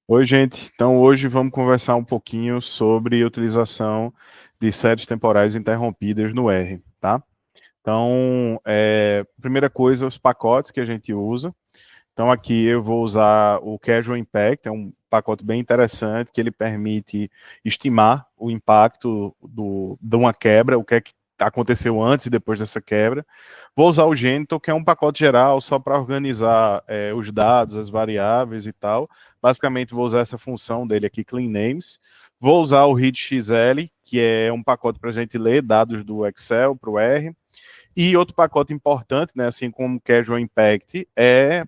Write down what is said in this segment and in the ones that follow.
Oi, gente. Então, hoje vamos conversar um pouquinho sobre a utilização de séries temporais interrompidas no R, tá? Então, primeira coisa, os pacotes que a gente usa. Então, aqui eu vou usar o Casual Impact, é um pacote bem interessante que ele permite estimar o impacto de uma quebra, o que é que aconteceu antes e depois dessa quebra. Vou usar o Genital, que é um pacote geral só para organizar os dados, as variáveis e tal. Basicamente, vou usar essa função dele aqui, Clean Names. Vou usar o ReadXL, que é um pacote para a gente ler dados do Excel para o R. E outro pacote importante, né, assim como Casual Impact,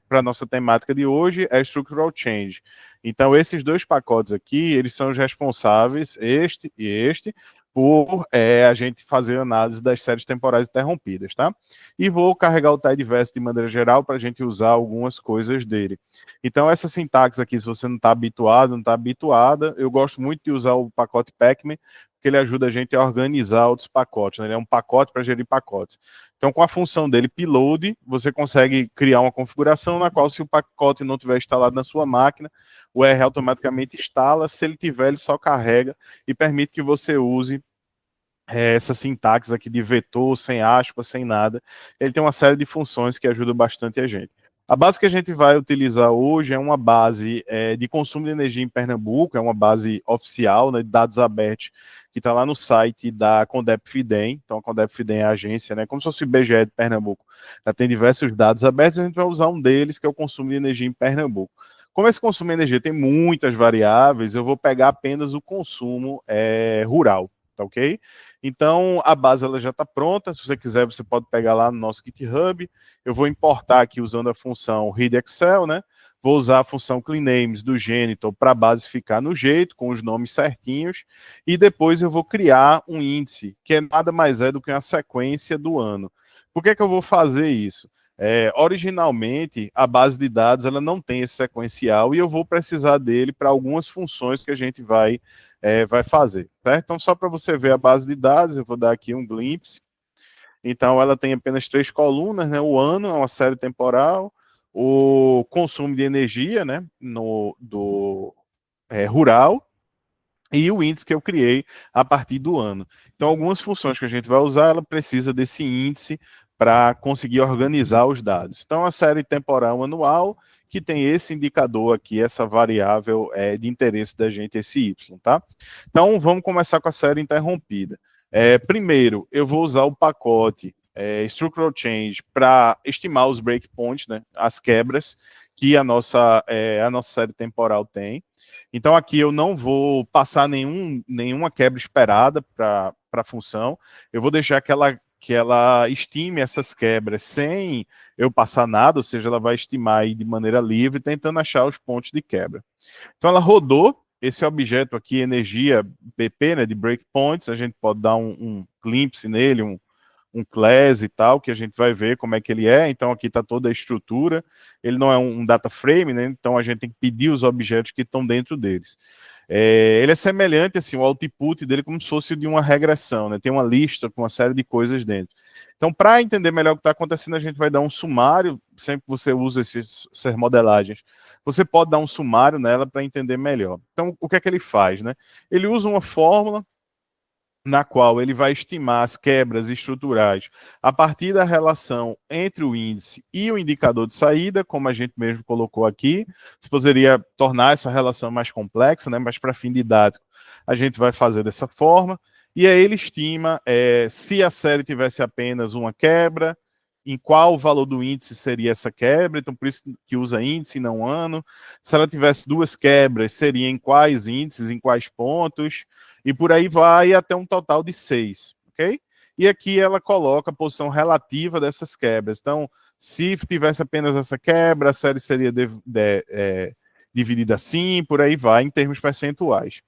para a nossa temática de hoje, é Structural Change. Então, esses dois pacotes aqui, eles são os responsáveis, este e este, por a gente fazer análise das séries temporais interrompidas, tá? E vou carregar o Tidyverse de maneira geral para a gente usar algumas coisas dele. Então, essa sintaxe aqui, se você não está habituado, não está habituada, eu gosto muito de usar o pacote Pacman, porque ele ajuda a gente a organizar outros pacotes, né? Ele é um pacote para gerir pacotes. Então, com a função dele, Pload, você consegue criar uma configuração na qual, se o pacote não tiver instalado na sua máquina, o R automaticamente instala. Se ele tiver, ele só carrega e permite que você use essa sintaxe aqui de vetor, sem aspas, sem nada. Ele tem uma série de funções que ajudam bastante a gente. A base que a gente vai utilizar hoje é uma base de consumo de energia em Pernambuco, é uma base oficial, né, de dados abertos, que está lá no site da Condep Fidem. Então, a Condep Fidem é a agência, né, como se fosse o IBGE de Pernambuco. Ela tem diversos dados abertos, a gente vai usar um deles, que é o consumo de energia em Pernambuco. Como esse consumo de energia tem muitas variáveis, eu vou pegar apenas o consumo rural, tá ok? Então, a base ela já está pronta. Se você quiser, você pode pegar lá no nosso GitHub. Eu vou importar aqui usando a função read Excel, né? Vou usar a função cleannames do Genital para a base ficar no jeito, com os nomes certinhos. E depois eu vou criar um índice, que nada mais é do que uma sequência do ano. Por que eu vou fazer isso? Originalmente, a base de dados ela não tem esse sequencial e eu vou precisar dele para algumas funções que a gente vai fazer, certo? Então, só para você ver a base de dados, eu vou dar aqui um glimpse. Então, ela tem apenas 3 colunas, né? O ano é uma série temporal, o consumo de energia, né? Rural, e o índice que eu criei a partir do ano. Então, algumas funções que a gente vai usar, ela precisa desse índice para conseguir organizar os dados. Então, a série temporal anual, que tem esse indicador aqui, essa variável de interesse da gente, esse Y, tá? Então, vamos começar com a série interrompida. Primeiro, eu vou usar o pacote Structural Change para estimar os breakpoints, né, as quebras que a nossa série temporal tem. Então, aqui eu não vou passar nenhuma quebra esperada para a função. Eu vou deixar que ela estime essas quebras sem eu passar nada, ou seja, ela vai estimar aí de maneira livre, tentando achar os pontos de quebra. Então, ela rodou esse objeto aqui, energia BP, né, de breakpoints. A gente pode dar um glimpse nele, um class e tal, que a gente vai ver como é que ele é. Então, aqui está toda a estrutura. Ele não é um data frame, né? Então, a gente tem que pedir os objetos que estão dentro deles. Ele é semelhante, assim, o output dele como se fosse de uma regressão, né? Tem uma lista com uma série de coisas dentro. Então, para entender melhor o que está acontecendo, a gente vai dar um sumário. Sempre que você usa essas modelagens, você pode dar um sumário nela para entender melhor. Então, o que é que ele faz, né? Ele usa uma fórmula na qual ele vai estimar as quebras estruturais a partir da relação entre o índice e o indicador de saída, como a gente mesmo colocou aqui. Você poderia tornar essa relação mais complexa, né? Mas para fim didático, a gente vai fazer dessa forma. E aí ele estima se a série tivesse apenas uma quebra, em qual valor do índice seria essa quebra, então por isso que usa índice e não ano. Se ela tivesse duas quebras, seria em quais índices, em quais pontos, e por aí vai até um total de 6, ok? E aqui ela coloca a posição relativa dessas quebras. Então, se tivesse apenas essa quebra, a série seria dividida assim, por aí vai, em termos percentuais.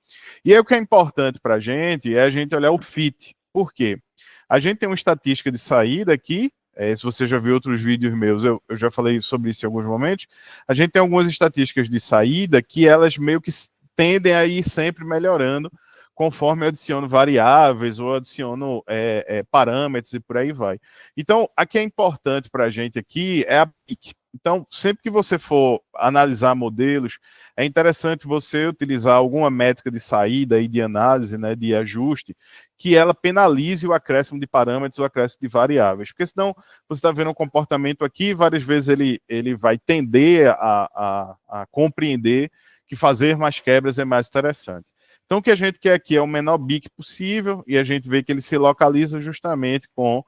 E aí o que é importante para a gente é a gente olhar o fit. Por quê? A gente tem uma estatística de saída aqui, se você já viu outros vídeos meus, eu já falei sobre isso em alguns momentos. A gente tem algumas estatísticas de saída que elas meio que tendem a ir sempre melhorando conforme eu adiciono variáveis ou adiciono parâmetros e por aí vai. Então, aqui é importante para a gente aqui é a PIC. Então, sempre que você for analisar modelos, é interessante você utilizar alguma métrica de saída e de análise, né, de ajuste, que ela penalize o acréscimo de parâmetros, o acréscimo de variáveis. Porque senão você está vendo um comportamento aqui, várias vezes ele vai tender a compreender que fazer mais quebras é mais interessante. Então, o que a gente quer aqui é o menor BIC possível, e a gente vê que ele se localiza justamente com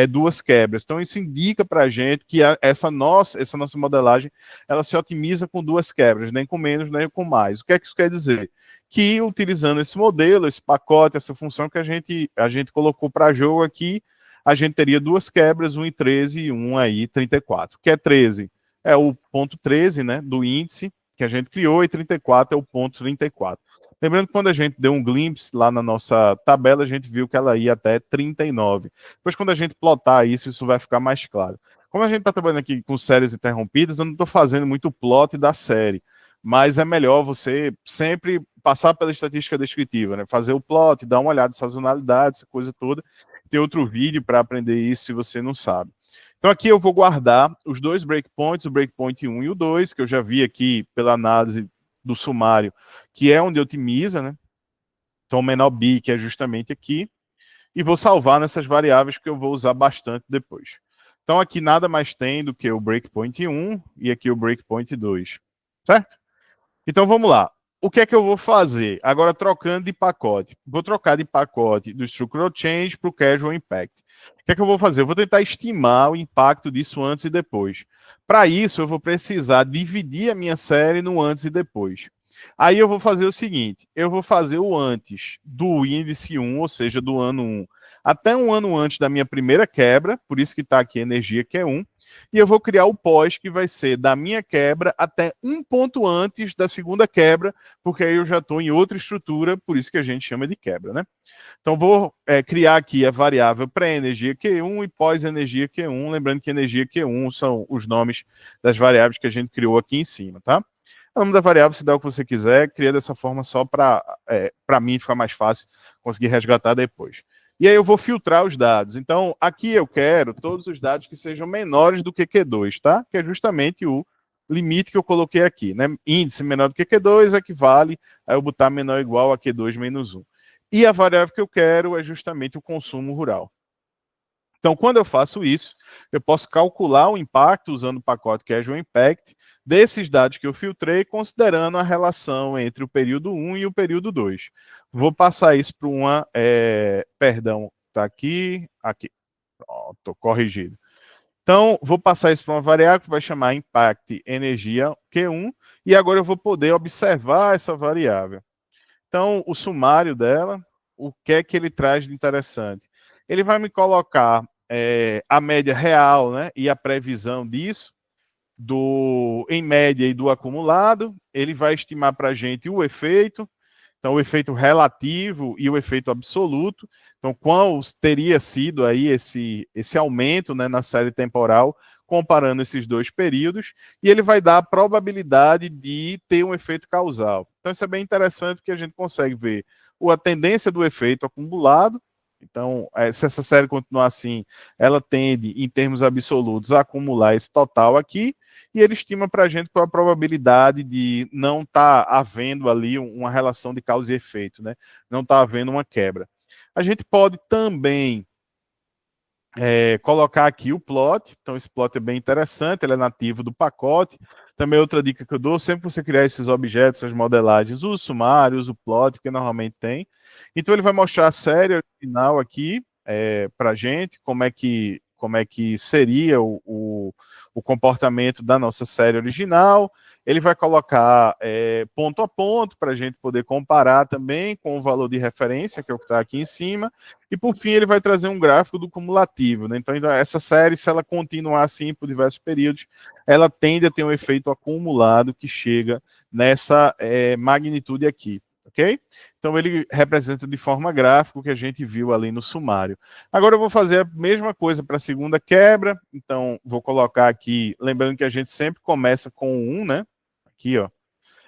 duas quebras. Então, isso indica para a gente que essa nossa modelagem ela se otimiza com duas quebras, nem com menos, nem com mais. O que é que isso quer dizer? Que utilizando esse modelo, esse pacote, essa função que a gente colocou para jogo aqui, a gente teria duas quebras, 1 em 13 e 1 aí 34. O que é 13? É o ponto 13, né, do índice que a gente criou, e 34 é o ponto 34. Lembrando que quando a gente deu um glimpse lá na nossa tabela, a gente viu que ela ia até 39. Depois, quando a gente plotar isso vai ficar mais claro. Como a gente está trabalhando aqui com séries interrompidas, eu não estou fazendo muito plot da série, mas é melhor você sempre passar pela estatística descritiva, né? Fazer o plot, dar uma olhada em sazonalidade, essa coisa toda. Tem outro vídeo para aprender isso se você não sabe. Então aqui eu vou guardar os dois breakpoints, o breakpoint 1 e o 2, que eu já vi aqui pela análise do sumário, que é onde otimiza, né? Então o menor bi, que é justamente aqui, e vou salvar nessas variáveis que eu vou usar bastante depois. Então aqui nada mais tem do que o breakpoint 1 e aqui o breakpoint 2, certo? Então vamos lá. O que é que eu vou fazer? Agora trocando de pacote. Vou trocar de pacote do Structural Change para o Casual Impact. O que é que eu vou fazer? Eu vou tentar estimar o impacto disso antes e depois. Para isso, eu vou precisar dividir a minha série no antes e depois. Aí eu vou fazer o seguinte, eu vou fazer o antes do índice 1, ou seja, do ano 1, até um ano antes da minha primeira quebra, por isso que está aqui a energia que é 1, e eu vou criar o pós, que vai ser da minha quebra até um ponto antes da segunda quebra, porque aí eu já estou em outra estrutura, por isso que a gente chama de quebra, né? Então vou criar aqui a variável pré-energia Q1 e pós-energia Q1, lembrando que energia Q1 são os nomes das variáveis que a gente criou aqui em cima, tá? O nome da variável, se dá o que você quiser, cria dessa forma só para mim ficar mais fácil conseguir resgatar depois. E aí eu vou filtrar os dados. Então, aqui eu quero todos os dados que sejam menores do que Q2, tá? Que é justamente o limite que eu coloquei aqui, né? Índice menor do que Q2 equivale a eu botar menor ou igual a Q2 menos 1. E a variável que eu quero é justamente o consumo rural. Então, quando eu faço isso, eu posso calcular o impacto usando o pacote Casual Impact desses dados que eu filtrei, considerando a relação entre o período 1 e o período 2. Vou passar isso para uma... perdão, está aqui, pronto, corrigido. Então, vou passar isso para uma variável que vai chamar Impact Energia Q1, e agora eu vou poder observar essa variável. Então, o sumário dela, o que é que ele traz de interessante? Ele vai me colocar a média real, né, e a previsão disso, em média e do acumulado. Ele vai estimar para a gente o efeito, então o efeito relativo e o efeito absoluto. Então, qual teria sido aí esse aumento, né, na série temporal, comparando esses dois períodos, e ele vai dar a probabilidade de ter um efeito causal. Então, isso é bem interessante, porque a gente consegue ver a tendência do efeito acumulado. Então, se essa série continuar assim, ela tende, em termos absolutos, a acumular esse total aqui, e ele estima para a gente qual a probabilidade de não estar havendo ali uma relação de causa e efeito, né? Não está havendo uma quebra. A gente pode também colocar aqui o plot. Então, esse plot é bem interessante, ele é nativo do pacote. Também outra dica que eu dou, sempre que você criar esses objetos, essas modelagens, use o sumário, use o plot, porque normalmente tem. Então, ele vai mostrar a série original aqui para a gente, como é que seria o comportamento da nossa série original. Ele vai colocar ponto a ponto para a gente poder comparar também com o valor de referência, que é o que está aqui em cima. E por fim, ele vai trazer um gráfico do cumulativo, né? Então, essa série, se ela continuar assim por diversos períodos, ela tende a ter um efeito acumulado que chega nessa magnitude aqui, ok? Então, ele representa de forma gráfica o que a gente viu ali no sumário. Agora, eu vou fazer a mesma coisa para a segunda quebra. Então, vou colocar aqui, lembrando que a gente sempre começa com 1, né? Aqui, ó.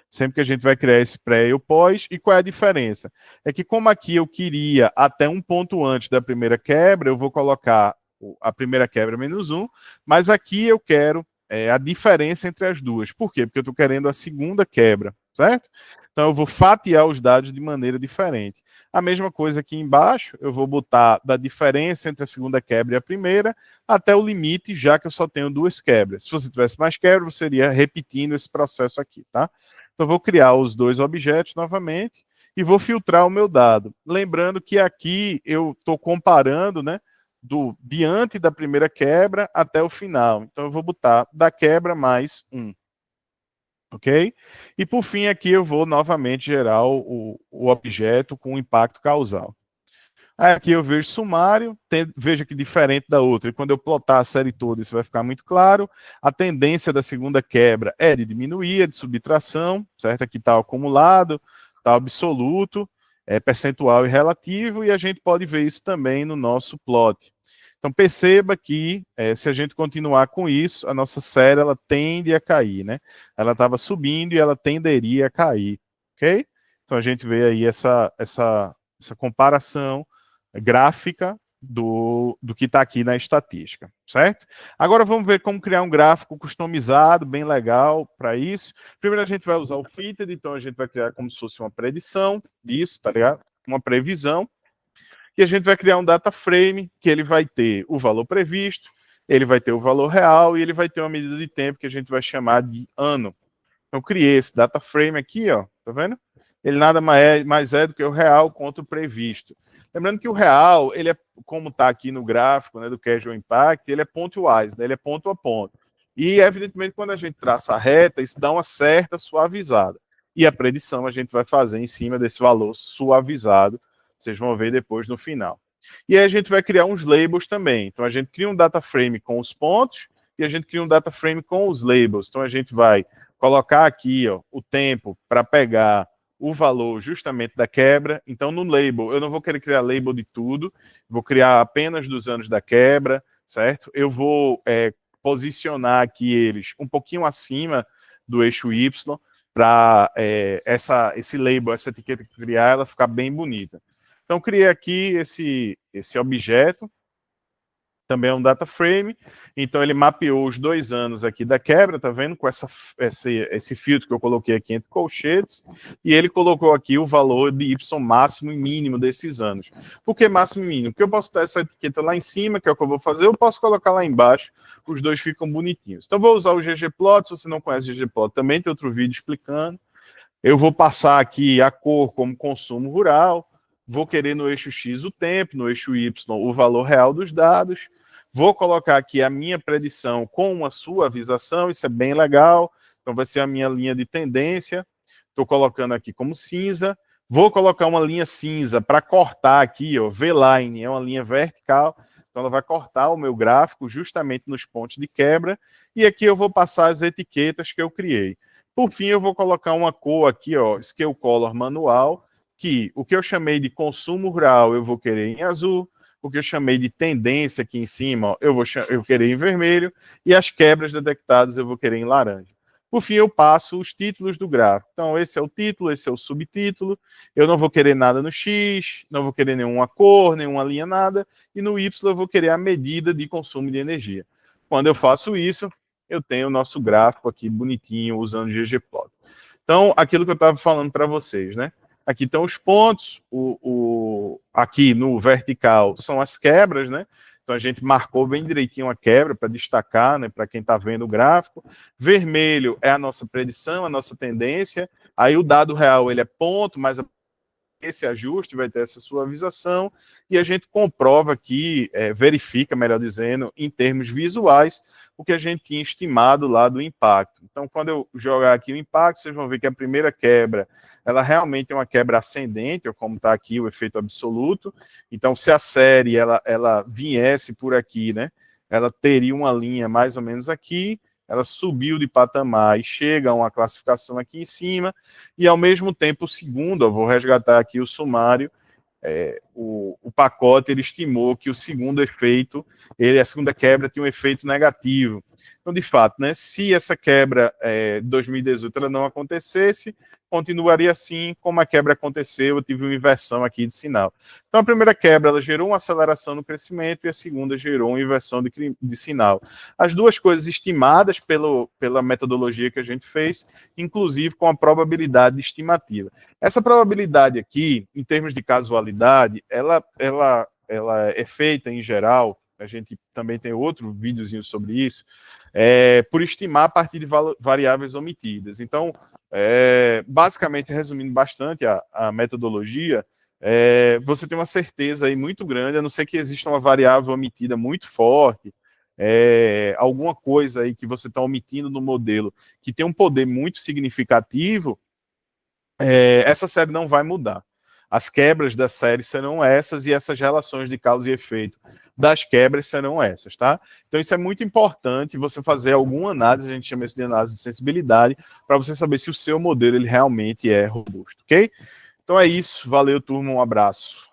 Sempre que a gente vai criar esse pré e o pós. E qual é a diferença? É que como aqui eu queria até um ponto antes da primeira quebra, eu vou colocar a primeira quebra menos 1, mas aqui eu quero a diferença entre as duas. Por quê? Porque eu estou querendo a segunda quebra, certo? Então eu vou fatiar os dados de maneira diferente. A mesma coisa aqui embaixo, eu vou botar da diferença entre a segunda quebra e a primeira até o limite, já que eu só tenho duas quebras. Se você tivesse mais quebras, você iria repetindo esse processo aqui, tá? Então eu vou criar os dois objetos novamente e vou filtrar o meu dado. Lembrando que aqui eu estou comparando, né, diante da primeira quebra até o final. Então eu vou botar da quebra mais 1. Ok? E por fim aqui eu vou novamente gerar o objeto com o impacto causal. Aí aqui eu vejo sumário, veja que diferente da outra. E quando eu plotar a série toda, isso vai ficar muito claro. A tendência da segunda quebra é de diminuir, é de subtração, certo? Aqui está o acumulado, está o absoluto, percentual e relativo, e a gente pode ver isso também no nosso plot. Então perceba que se a gente continuar com isso, a nossa série ela tende a cair, né? Ela estava subindo e ela tenderia a cair, ok? Então a gente vê aí essa comparação gráfica do que está aqui na estatística, certo? Agora vamos ver como criar um gráfico customizado, bem legal para isso. Primeiro a gente vai usar o fitted, então a gente vai criar como se fosse uma predição disso, tá ligado? Uma previsão. E a gente vai criar um data frame que ele vai ter o valor previsto, ele vai ter o valor real e ele vai ter uma medida de tempo que a gente vai chamar de ano. Então eu criei esse data frame aqui, ó, tá vendo? Ele nada mais é do que o real contra o previsto. Lembrando que o real, ele é, como está aqui no gráfico, né, do Casual Impact, ele é point-wise, né, ele é ponto a ponto. E, evidentemente, quando a gente traça a reta, isso dá uma certa suavizada. E a predição a gente vai fazer em cima desse valor suavizado, vocês vão ver depois no final. E aí a gente vai criar uns labels também. Então a gente cria um data frame com os pontos e a gente cria um data frame com os labels. Então a gente vai colocar aqui, ó, o tempo para pegar o valor justamente da quebra. Então no label, eu não vou querer criar label de tudo, vou criar apenas dos anos da quebra, certo? Eu vou posicionar aqui eles um pouquinho acima do eixo Y para esse label, essa etiqueta que criar, ela ficar bem bonita. Então, criei aqui esse objeto, também é um data frame, então ele mapeou os 2 anos aqui da quebra, tá vendo? Com esse filtro que eu coloquei aqui entre colchetes, e ele colocou aqui o valor de Y máximo e mínimo desses anos. Por que máximo e mínimo? Porque eu posso botar essa etiqueta lá em cima, que é o que eu vou fazer, eu posso colocar lá embaixo, os dois ficam bonitinhos. Então, vou usar o ggplot, se você não conhece o ggplot, também tem outro vídeo explicando. Eu vou passar aqui a cor como consumo rural, vou querer no eixo X o tempo, no eixo Y o valor real dos dados, vou colocar aqui a minha predição com uma suavização, isso é bem legal, então vai ser a minha linha de tendência, estou colocando aqui como cinza, vou colocar uma linha cinza para cortar aqui, ó, V-line, é uma linha vertical, então ela vai cortar o meu gráfico justamente nos pontos de quebra, e aqui eu vou passar as etiquetas que eu criei. Por fim, eu vou colocar uma cor aqui, ó, Scale Color manual, que o que eu chamei de consumo rural eu vou querer em azul, o que eu chamei de tendência aqui em cima, ó, eu querer em vermelho, e as quebras detectadas eu vou querer em laranja. Por fim, eu passo os títulos do gráfico. Então, esse é o título, esse é o subtítulo. Eu não vou querer nada no X, não vou querer nenhuma cor, nenhuma linha, nada. E no Y eu vou querer a medida de consumo de energia. Quando eu faço isso, eu tenho o nosso gráfico aqui bonitinho usando o ggplot. Então, aquilo que eu estava falando para vocês, né? Aqui estão os pontos, aqui no vertical são as quebras, né? Então a gente marcou bem direitinho a quebra para destacar, né? Para quem está vendo o gráfico. Vermelho é a nossa predição, a nossa tendência. Aí o dado real ele é ponto, mas esse ajuste vai ter essa suavização e a gente comprova aqui, verifica, melhor dizendo, em termos visuais, o que a gente tinha estimado lá do impacto. Então, quando eu jogar aqui o impacto, vocês vão ver que a primeira quebra, ela realmente é uma quebra ascendente, ou como está aqui o efeito absoluto. Então, se a série ela viesse por aqui, né, ela teria uma linha mais ou menos aqui, ela subiu de patamar e chega a uma classificação aqui em cima, e ao mesmo tempo o segundo, eu vou resgatar aqui o sumário, o pacote ele estimou que o segundo efeito, a segunda quebra tinha um efeito negativo. Então, de fato, né, se essa quebra de 2018 ela não acontecesse, continuaria assim, como a quebra aconteceu, eu tive uma inversão aqui de sinal. Então, a primeira quebra ela gerou uma aceleração no crescimento e a segunda gerou uma inversão de sinal. As duas coisas estimadas pela metodologia que a gente fez, inclusive com a probabilidade estimativa. Essa probabilidade aqui, em termos de casualidade, ela é feita, em geral, a gente também tem outro videozinho sobre isso, por estimar a partir de variáveis omitidas. Então, basicamente, resumindo bastante a metodologia, você tem uma certeza aí muito grande, a não ser que exista uma variável omitida muito forte, alguma coisa aí que você está omitindo no modelo que tem um poder muito significativo, essa série não vai mudar. As quebras da série serão essas e essas relações de causa e efeito das quebras serão essas, tá? Então isso é muito importante, você fazer alguma análise, a gente chama isso de análise de sensibilidade, para você saber se o seu modelo ele realmente é robusto, ok? Então é isso, valeu turma, um abraço.